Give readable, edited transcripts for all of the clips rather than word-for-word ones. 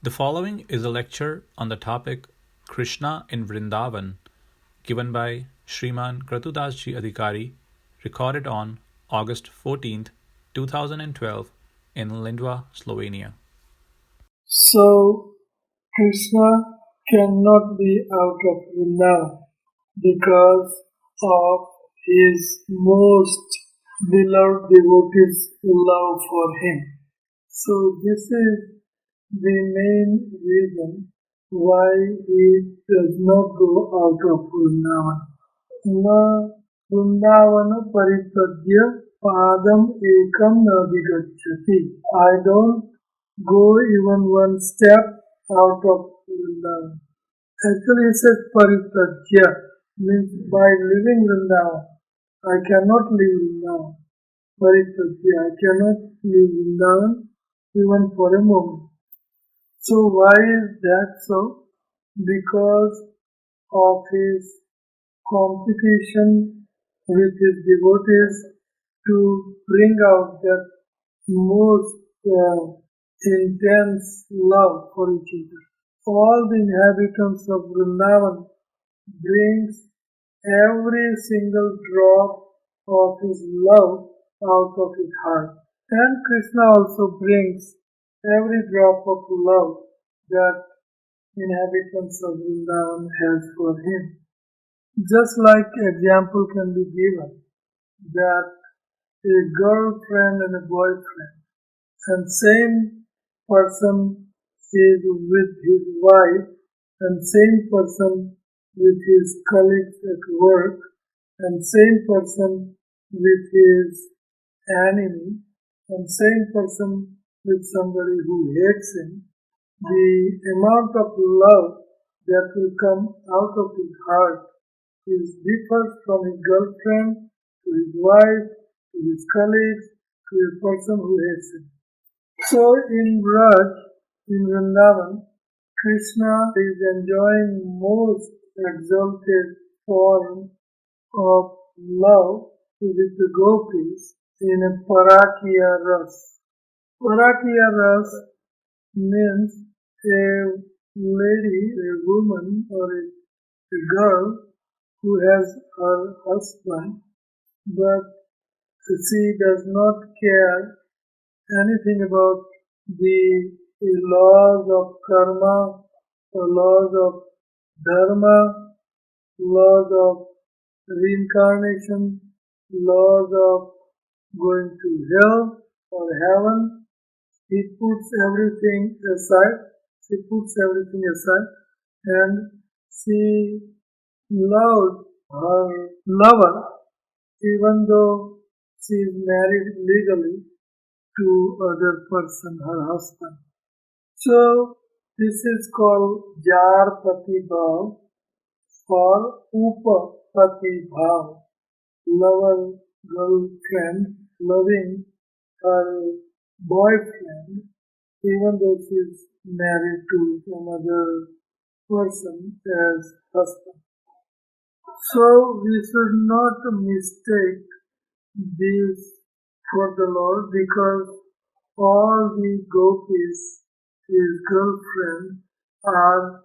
The following is a lecture on the topic Krishna in Vrindavan, given by Shriman KratuDas ji Adhikari, recorded on August 14th, 2012 in Lindva, Slovenia. So Krishna cannot be out of Vrindavan because of his most beloved devotees' love for him. So this is the main reason why he does not go out of Vrindavan. Na Vrindavan paritadya padam ekam na vigacchati. I don't go even one step out of Vrindavan. Actually it says paritadya, means by living Vrindavan. I cannot live Vrindavan. Paritadya, I cannot live Vrindavan even for a moment. So why is that so? Because of his competition with his devotees to bring out that most intense love for each other. All the inhabitants of Vrindavan brings every single drop of his love out of his heart. And Krishna also brings every drop of love that inhabitants of Vrindavan has for him. Just like example can be given that a girlfriend and a boyfriend and same person is with his wife and same person with his colleagues at work and same person with his enemy and same person with somebody who hates him, the amount of love that will come out of his heart is differs from his girlfriend to his wife to his colleagues to a person who hates him. So in Raj, in Vrindavan, Krishna is enjoying most exalted form of love with the gopis in a Parakya Ras. Parakya Ras means a lady, a woman or a girl who has her husband, but she does not care anything about the laws of karma, or laws of dharma, laws of reincarnation, laws of going to hell or heaven. He puts everything aside. She puts everything aside, and she loves her lover even though she is married legally to other person, her husband. So this is called Jar Pati Bhav or Upa Pati Bhav, lover, girlfriend, loving her boyfriend even though she is married to some other person as husband. So we should not mistake this for the Lord because all the gopis, his girlfriend, are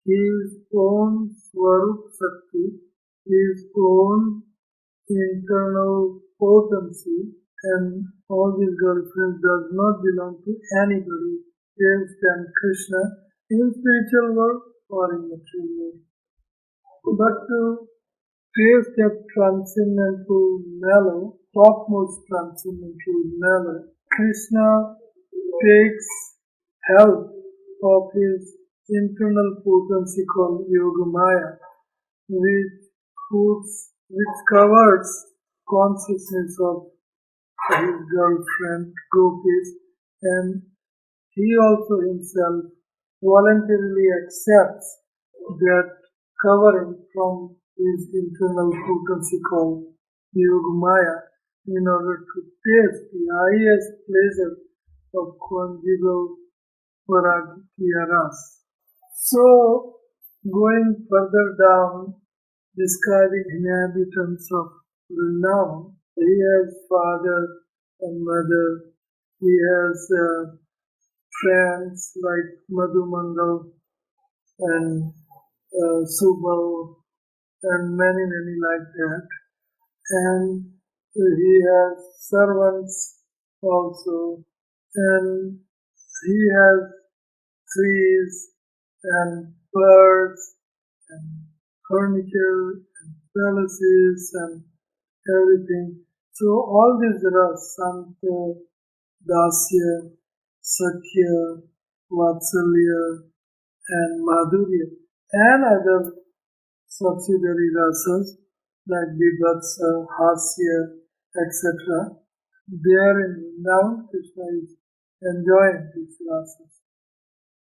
his own Swarup Shakti, his own internal potency, and all these girlfriends does not belong to anybody else than Krishna in spiritual world or in material world. But to taste that transcendental mellow, topmost transcendental mellow, Krishna takes help of his internal potency called Yogamaya, which covers consciousness of his girlfriend Gopis, and he also himself voluntarily accepts that covering from his internal potency called Yogamaya in order to taste the highest pleasure of conjugal Paragya Ras. So, going further down, describing inhabitants of Vrindavan, he has father and mother, he has friends like Madhumangal and Subal and many like that. And he has servants also, and he has trees and birds and furniture and palaces and everything. So all these ras, Santa, Dasya, Sakhya, Vatsalya and Madhurya and other subsidiary rasas like Bibhatsa, Hasya, etc. There in Vrindavan, Krishna is enjoying these rasas.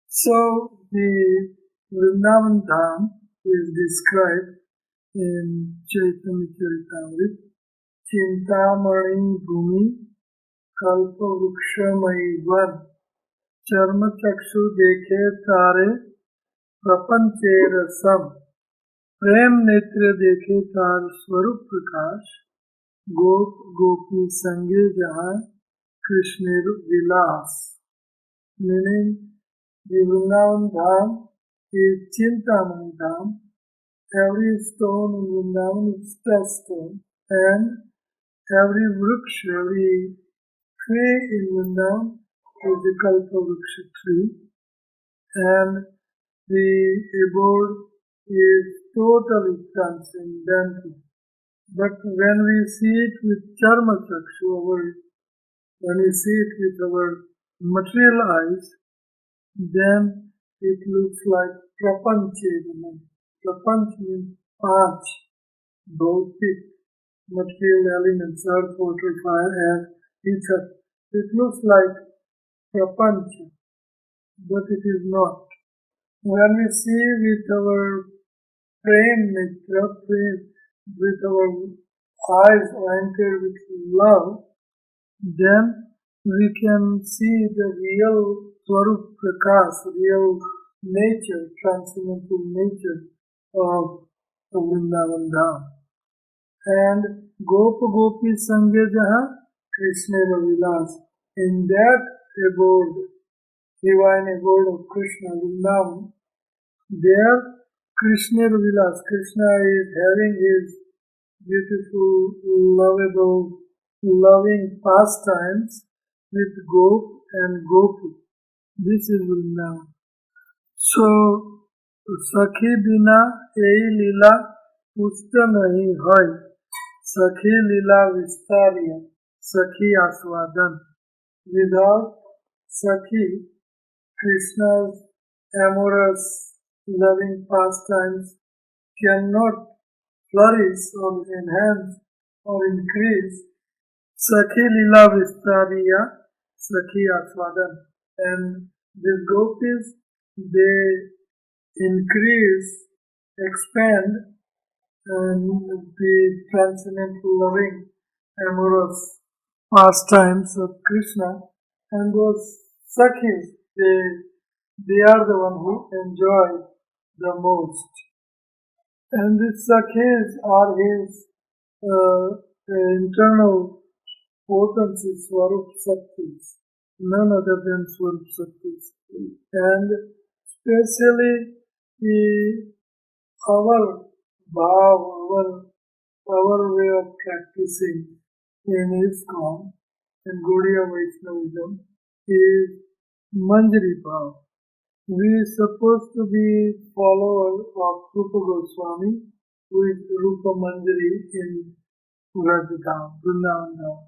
So the Vrindavan Dham is described in Chaitanya Charitamrita. Chintamani Bhumi Kalpa Vrikshamai Van Charma Chakshu Dekhe Tare Prapanche Rasam प्रेम नेत्र देखे तार स्वरूप प्रकाश गोप गोपी संगे जहाँ कृष्ण विलास meaning the Vrindavan Dham is Chintamani Dham. Every stone in Vrindavan is touchstone, and every vriksha, every tree in Vrindavan is the Kalpa Vriksha tree, and the abode is totally transcendental. But when we see it with Charma Chakshu, when we see it with our material eyes, then it looks like Prapanchedana. Prapanch means Panch, bhautik, material elements, earth, water, fire, air, ether. It looks like Prapancha, but it is not. When we see with our prem nitra, with our eyes anchored with love, then we can see the real Swarup Prakash, real nature, transcendental nature of Vrindavan Dham. And Gopa Gopi Sange Jaha Krishna Vilas. In that abode, divine abode of Krishna Vrindavan, there Krishna Vilas, Krishna is having his beautiful, lovable, loving pastimes with Gop and Gopi. This is Vrindavan. So, Sakhi bina ei lila pusta nahi hai. Sakhi lila vistarya, Sakhi aswadan. Without Sakhi, Krishna's amorous, loving pastimes cannot flourish or enhance or increase. Sakhi lila vistariya, Sakhi aswadan. And these gopis, they increase, expand the transcendental loving, amorous pastimes of Krishna, and those Sakhis, they are the one who enjoy the most. And these Sakhis are his internal potency, Swarup Shaktis, none other than Swarup Shaktis. And especially our bhav, our way of practicing in ISKCON and Gaudiya Vaishnavism is Manjari Bhav. We are supposed to be followers of Rupa Goswami, who is Rupa Manjari in Vrindavan Dham.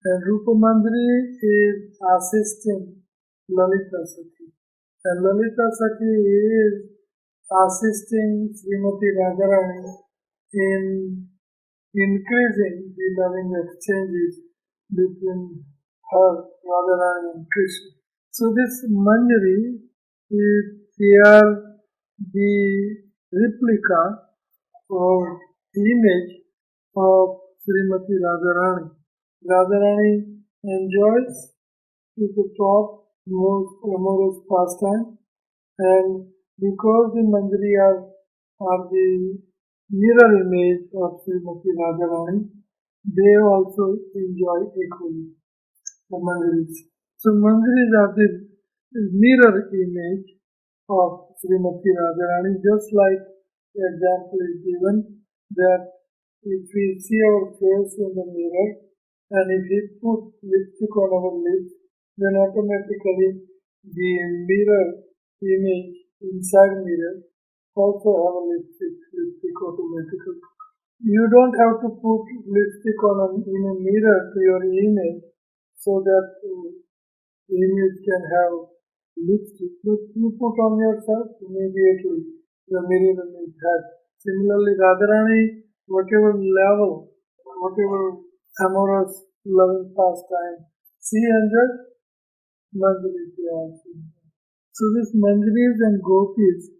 And Rupa Manjari is assisting Lalita Sakhi. And Lalita Sakhi is assisting Srimati Radharani in increasing the loving exchanges between her, Radharani and Krishna. So this Manjari is here the replica or image of Srimati Radharani. Radharani enjoys to the top most amorous pastime, and because the Manjari are the mirror image of Srimati Radharani, they also enjoy equally the Manjaris. So Manjaris are the mirror image of Srimati Radharani, just like the example is given that if we see our face in the mirror and if we put lipstick on our lips, then automatically the mirror image inside mirror also have a lipstick automatically. You don't have to put lipstick in a mirror to your image so that image can have lipstick, but you put on yourself immediately the mirror image has. Similarly, Radharani, whatever level, whatever amorous loving pastime she enjoys, Manjaris they are also. So these Manjaris and Gopis,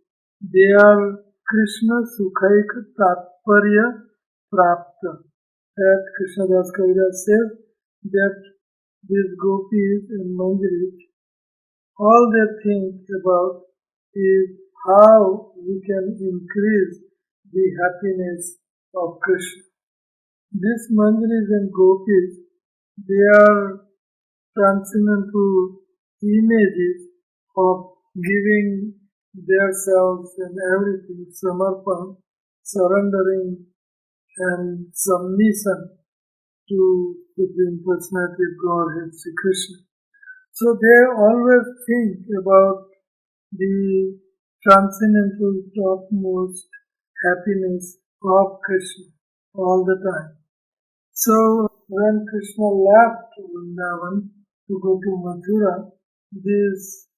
they are Krishna Sukhaik Tatparya Prapta. That KratuDas says that these Gopis and Manjaris, all they think about is how we can increase the happiness of Krishna. These Manjaris and Gopis, they are transcendental images of giving themselves and everything, samarpan, surrendering and submission to the Supreme Personality of Godhead, Sri Krishna. So they always think about the transcendental topmost happiness of Krishna all the time. So when Krishna left Vrindavan to go to Mathura, these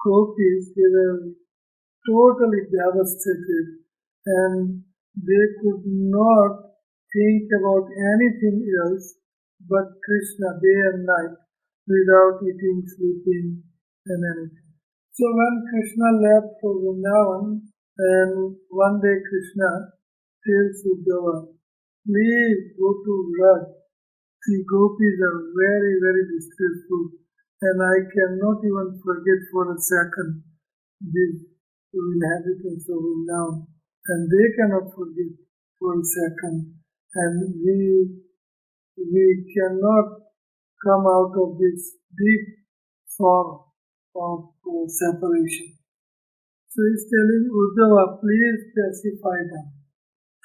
gopis, they were totally devastated and they could not think about anything else but Krishna day and night without eating, sleeping and anything. So when Krishna left for Vrindavan and one day Krishna tells Uddhava, please go to Raj. The gopis are very, very distressful and I cannot even forget for a second the inhabitants of Vrindavan and they cannot forget for a second and we cannot come out of this deep sorrow of separation. So he's telling Uddhava, please pacify them.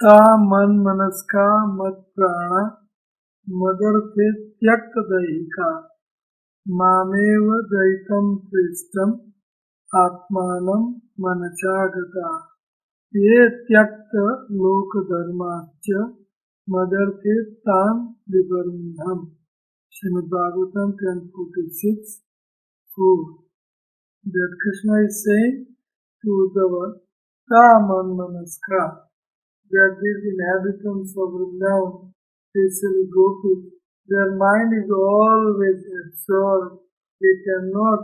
ता मन मनस्का मत प्राणा मदर्थे त्यक्त दैहिका मामेव दैतम पृष्ठम आत्मानं मनचागता ये त्यक्त लोक धर्माच्च मदर्थे ताम विवरुणम्. Srimad Bhagavatam 10:46 4. That Krishna is saying to Uddhava, Ta man manaska, that these inhabitants of Vrindavan, especially Gopis, their mind is always absorbed. They cannot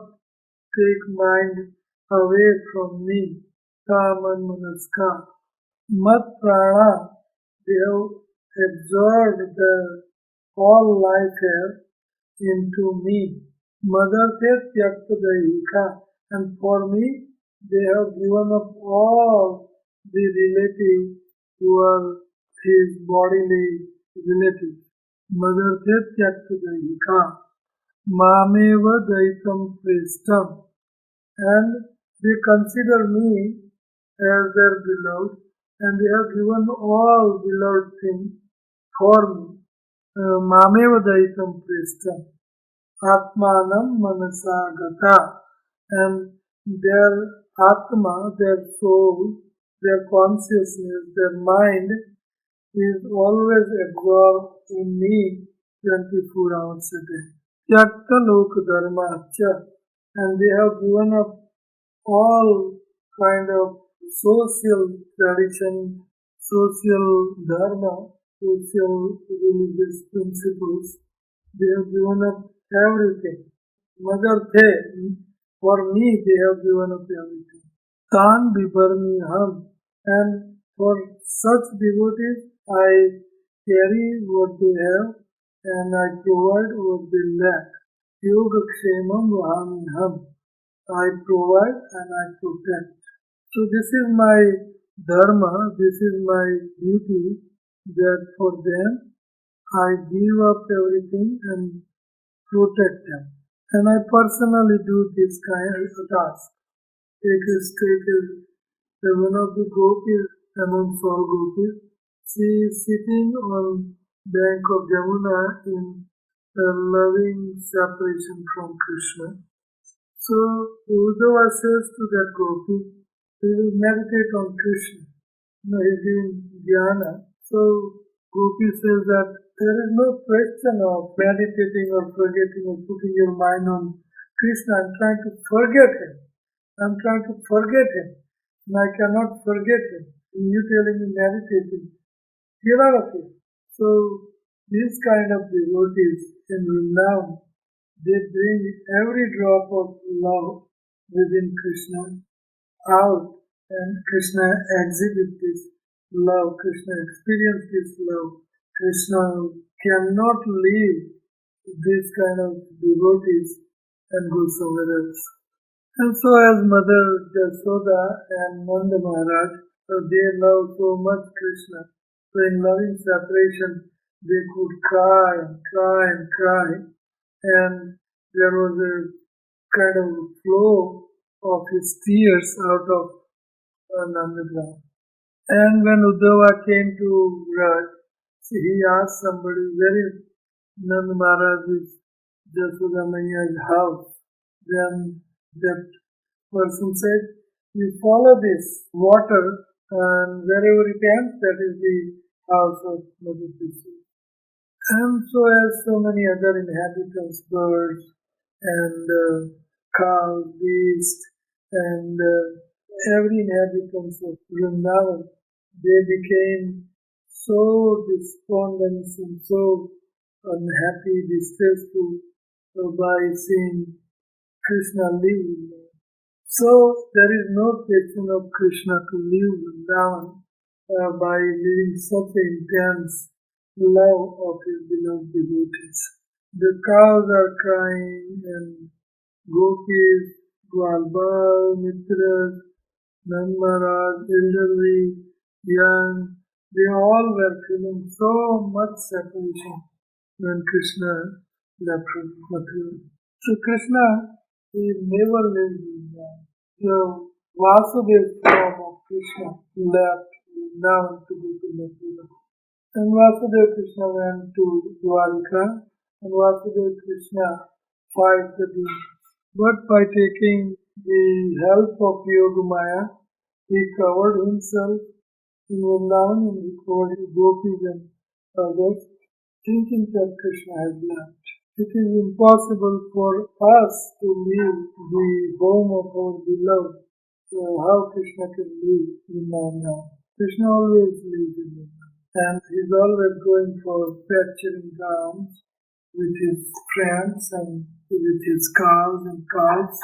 take mind away from me. Kaman Manaska. Mat Prana, they have absorbed their whole life here into me. Madhate Tyakta Daihika. And for me, they have given up all the relatives who are his bodily relatives. Madhate Tyakta Daihika. Mameva Daitam Prishtam. And they consider me as their beloved and they have given all beloved things for me. Mameva Daitam Prishtam. Atmanam Manasagata. And their Atma, their soul, their consciousness, their mind is always absorbed in me 24 hours a day. Tyakta Loka Dharmacha. And they have given up all kind of social tradition, social dharma, social religious principles. They have given up everything. Madharte, for me they have given up everything. Tan Bibarmi Ham. And for such devotees, I carry what they have and I provide what they lack. Yoga Kshemam Vahami Ham. I provide and I protect. So this is my dharma, this is my duty, that for them I give up everything and protect them. And I personally do this kind of task. It is taken one of the gopis amongst all gopis. She is sitting on bank of Yamuna in a loving separation from Krishna. So Uddhava says to that gopi, we will meditate on Krishna. He's doing dhyana. So Gopi says that there is no question of meditating or forgetting or putting your mind on Krishna. I'm trying to forget him. I'm trying to forget him. And I cannot forget him. And you telling me meditating. Get out of here. So these kind of devotees in Vrindavan, they bring every drop of love within Krishna out, and Krishna exhibits this love. Krishna experiences this love. Krishna cannot leave these kind of devotees and go somewhere else. And so as Mother Jasoda and Nanda Maharaj, they love so much Krishna. So in loving separation, they could cry and cry and cry. And there was a kind of flow of his tears out of Nandagram. And when Uddhava came to Raj, he asked somebody, where is Nand Maharaj's Jasoda Maiya's house? Then that person said, you follow this water and wherever it ends, that is the house of Mother Krishna. And so as so many other inhabitants, birds and cows, beasts, and every inhabitant of Vrindavan, they became so despondent and so unhappy, distressful by seeing Krishna leave. So there is no question of Krishna to leave Vrindavan by living such an intense love of his beloved devotees. The cows are crying and gopis, Gwalbal, Mitras, Nand Maharaj, elderly, young, they all were feeling so much separation when Krishna left Mathura. So Krishna, he never lived Vrindavan. So Vasudev form of Krishna left Vrindavan to go to Mathura. And Vasudev Krishna went to Dwarika, and Vasudev Krishna fight the demons. But by taking the help of Yogamaya, he covered himself in Vrindavan and he covered his gopis and others, thinking that Krishna has left. It is impossible for us to leave the home of our beloved. So how Krishna can leave Vrindavan now? Krishna always lives in Vrindavan. And he's always going for pasturing grounds with his friends and with his cows and cows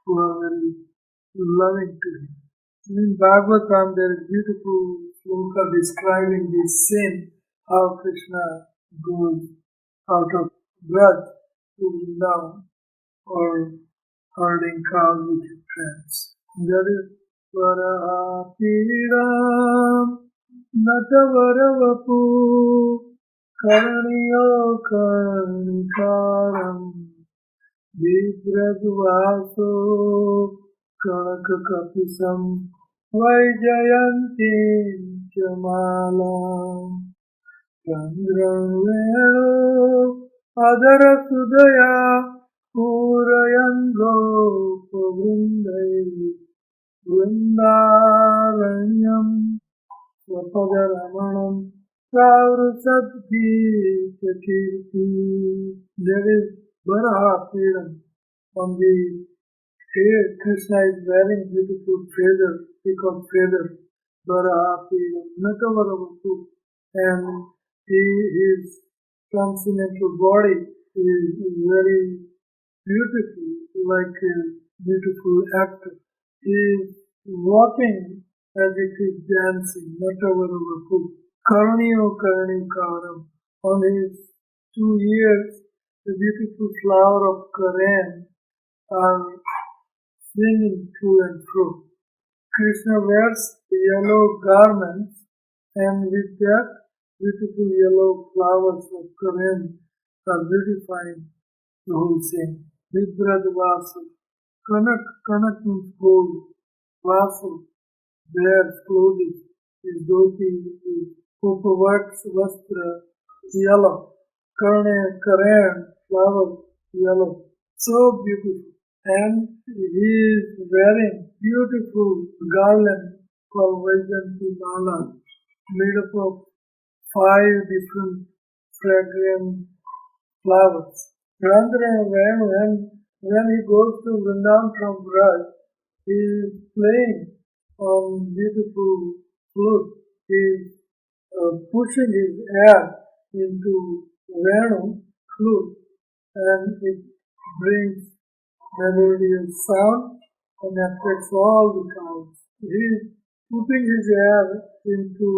who are very loving to him. In Bhagavatam, there is beautiful sloka describing this scene, how Krishna goes out of Braj to Vrindavan or herding cows with his friends. That is Varaha Piram Natavara Karaniyo Karnikaram Vibrajvaso Kanakakapisam Vaijayanti Chamalam Chandram Venu Adara Sudaya Purayan Gopavindai Vrindaranyam Svapagaramanam Savrasati Kirti. There is Varaha freedom. On the head, Krishna is wearing beautiful feather, peacock feather. Varaha freedom. Natavaravatu. And his transcendental body is very beautiful, like a beautiful actor. He is walking as if he is dancing, Natavaravatu. Karaniyo Karanikaram. On his 2 ears, the beautiful flower of Karen are swinging to and fro. Krishna wears yellow garments, and with that, beautiful yellow flowers of Karen are beautifying the whole scene. Vibrad Vasu. Kanak means gold. Vasu, wears clothing. His dhoti is Upavats Vastra, yellow. Karen, flower, yellow. So beautiful. And he is wearing beautiful garland called Vaijanti Mala, made up of 5 different fragrant flowers. When he goes to Vrindavan from Mahraj, he is playing on beautiful flute. He is pushing his air into Venu flute, and it brings melodious sound and attracts all the crowds. He is putting his air into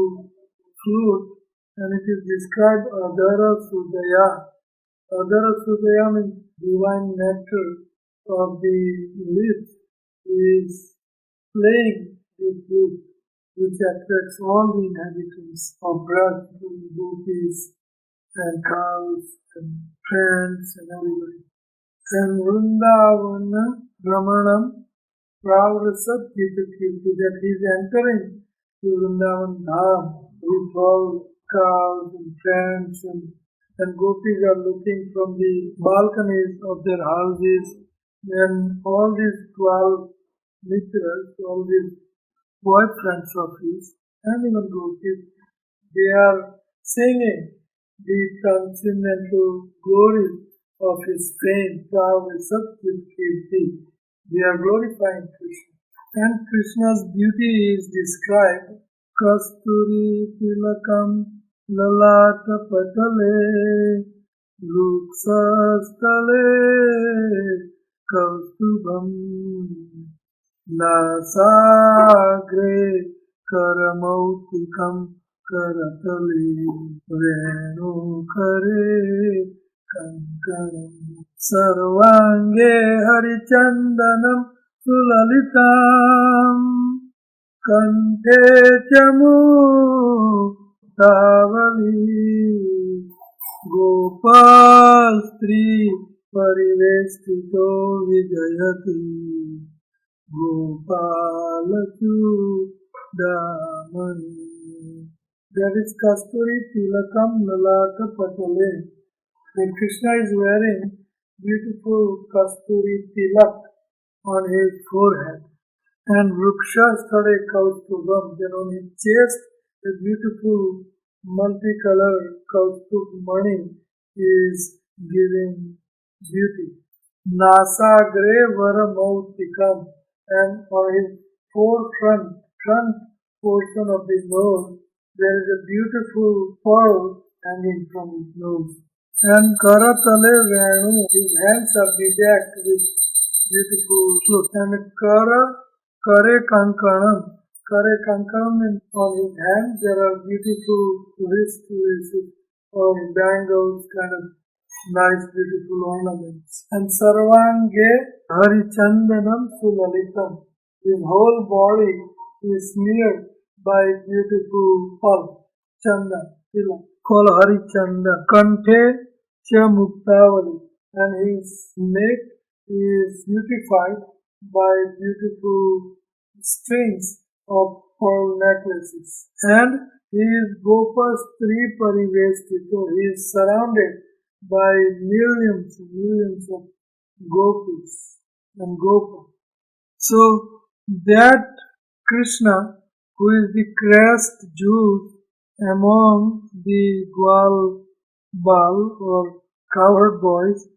flute, and it is described Adhara Sudaya. Adhara Sudaya means divine nectar of the lips. He is playing the flute, which attracts all the inhabitants of Braj, gopis and cows and friends and everybody. And Vrindavan Ramanam Pravrasat Kirti, that he is entering to Vrindavan Dham with all cows and friends, and gopis are looking from the balconies of their houses, and all these 12 mitras, all these boyfriends of his, and even gopis, they are singing the transcendental glory of his fame, Kirti. They are glorifying Krishna. And Krishna's beauty is described Kasturi Tilakam Lalata Patale Luksastale Kaustubham Nasagre Karamautikam Karatale Venu Kare Kankanam Sarvange Harichandanam Sulalitam Kante Chamu Tavali Gopal Stri Parivestito Vijayati Gopalachu Damani. That is Kasturi Tilakam Lalata Patale. When Krishna is wearing beautiful Kasturi Tilak on his forehead, and Vruksha Stade Kaustubham, then on his chest, a beautiful multicolored Kaustubh Mani is giving beauty. Nasagre Varamautikam, and on his front portion of the nose, there is a beautiful pearl hanging from his nose. And Karatale Venu, his hands are bedecked with beautiful flute. And Kare Kankanam means on his hand there are beautiful wristlaces or bangles, kind of nice beautiful ornaments. And Sarvange Harichandanam Sulalitam, his whole body is smeared by beautiful pulp, chanda, tilak, called Harichandan. Kanthe Cha Muktavali, and his neck is beautified by beautiful strings of pearl necklaces. And he is Gopas Tri Parivestito, he is surrounded by millions of gopis and gopa. So that Krishna, who is the crest jewel among the Gwal Bal or cowherd boys,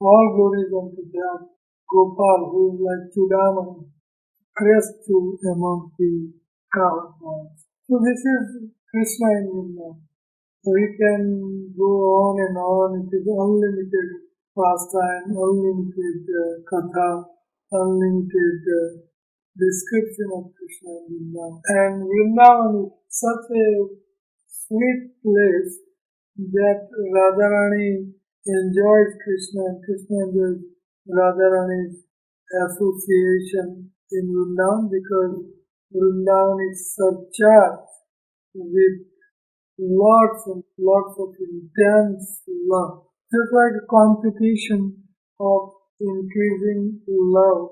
all glories unto that Gopal, who is like Chudamani, crest jewel among the cowherd boys. So this is Krishna in Vrindavan. So we can go on and on. It is unlimited pastime, unlimited katha, unlimited description of Krishna in Vrindavan. And Vrindavan is such a sweet place that Radharani enjoys Krishna and Krishna enjoys Radharani's association in Vrindavan, because Vrindavan is surcharged with lots of intense love. Just like a competition of increasing love,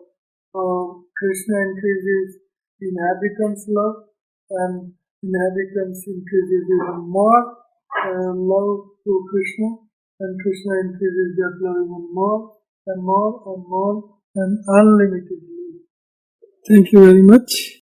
Krishna increases inhabitants' love, and inhabitants increases even more love to Krishna, and Krishna increases that love even more and more and more and unlimitedly. Thank you very much.